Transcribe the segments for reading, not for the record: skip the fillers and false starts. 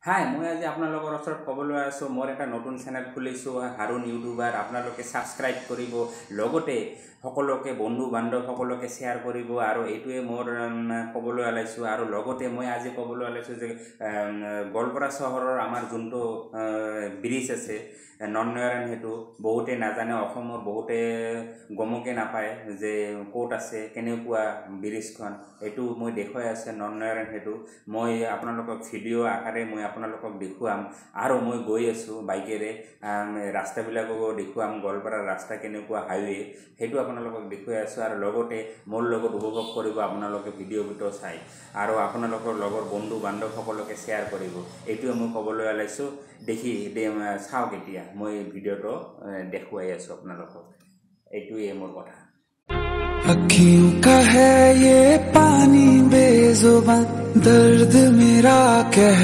High, মই আজি আপোনালোকৰ ওচৰত ক'বলৈ আছোঁ মোৰ এটা নতুন চেনেল খুলিছোঁ হাৰুণ ইউটিউবাৰ। আপোনালোকে ছাবস্ক্ৰাইব কৰিব, লগতে সকলোকে বন্ধু বান্ধৱ সকলোকে শ্বেয়াৰ কৰিব। আৰু এইটোৱে মোৰ ক'বলৈ ওলাইছোঁ। আৰু লগতে মই আজি ক'বলৈ ওলাইছোঁ যে গোৱালপাৰা চহৰৰ আমাৰ যোনটো ব্ৰিজ আছে নৰনাৰায়ণ সেতু, বহুতে নাজানে, অসমৰ বহুতে গমকে নাপায় যে ক'ত আছে, কেনেকুৱা ব্ৰিজখন। এইটো মই দেখুৱাই আছে নৰনাৰায়ণ সেতু। মই আপোনালোকক ভিডিঅ' আকাৰে মই আপোনালোকক দেখুৱাম। আৰু মই গৈ আছোঁ বাইকেৰে, ৰাস্তাবিলাককো দেখুৱাম, গোৱালপাৰাৰ ৰাস্তা কেনেকুৱা, হাইৱে সেইটো আপোনালোকক দেখুৱাই আছোঁ। আৰু লগতে মোৰ লগত উপভোগ কৰিব আপোনালোকে ভিডিঅ'টো চাই, আৰু আপোনালোকৰ লগৰ বন্ধু বান্ধৱ সকলোকে শ্বেয়াৰ কৰিব। এইটোৱে মই ক'বলৈ ওলাইছোঁ। চাওক, এতিয়া মই ভিডিঅ'টো দেখুৱাই আছোঁ আপোনালোকক। এইটোৱে মোৰ কথা। अखियों का है ये पानी बेजुबान, दर्द मेरा कह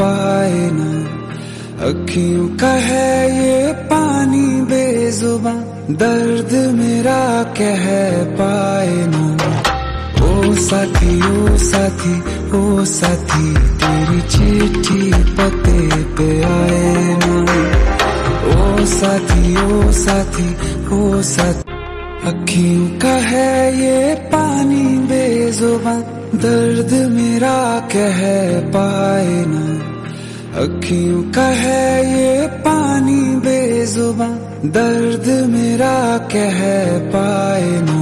पाए ना। अखियों का है ये पानी बेजुबान, दर्द मेरा कह पाए ना। ओ साथी ओ साथी ओ साथी, तेरी चिट्ठी पते पे आए ना। ओ साथी ओ साथी ओ साथी, अखियों का है ये पानी बेजुबान, दर्द मेरा कह पाए ना। अखियों का है ये पानी बेजुबान, दर्द मेरा कह पाए ना।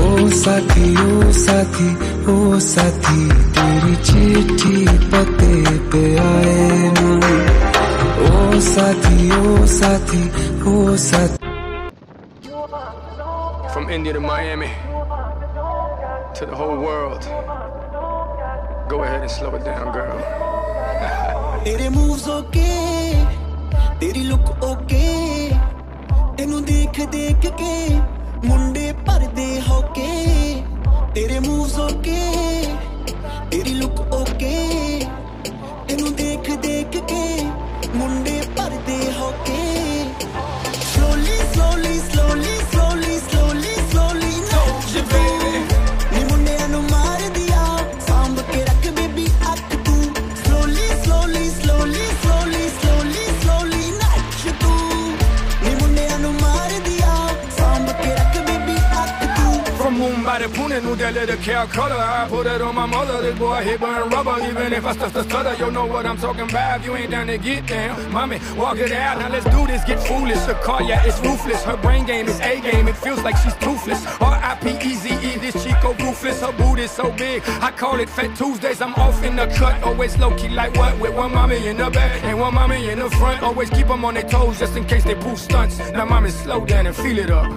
ओ साथी ओ साथी ओ साथी, तेरी चिट्ठी पते पे आए ना। ओ साथी ओ साथी ओ साथी। From India to Miami, to the whole world. Go ahead and slow it down, girl. तेरे moves okay, तेरी look okay, तेनू देख देख के मुंडे परदे होके। तेरे moves okay, तेरी look okay, तेनू देख देख के मुंडे परदे होके। Slowly slowly slowly slowly slowly slowly touch you baby, नी मुंडे अनु मार दिया सांभ के रख बेबी अख तू। Slowly slowly slowly slowly slowly slowly touch you, नी मुंडे अनु मार दिया सांभ के रख बेबी अख तू। From Mumbai to Pune, New Delhi to Calcutta, I put it on my mother. This boy here burn rubber, even if I stutter. You know what I'm talking about. If you ain't down to get down, mommy, walk it out. Now let's do this. Get foolish. Her car, yeah, it's ruthless. Her brain game is A game. It feels like she's toothless. R.I.P.E.Z.E. This Chico ruthless. Her booty's so big, I call it Fat Tuesdays. I'm off in the cut, always low key like what? With one mommy in the back and one mommy in the front. Always keep them on their toes just in case they pull stunts. Now mommy, slow down and feel it up.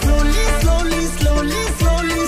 Slowly slowly slowly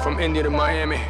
From India to Miami.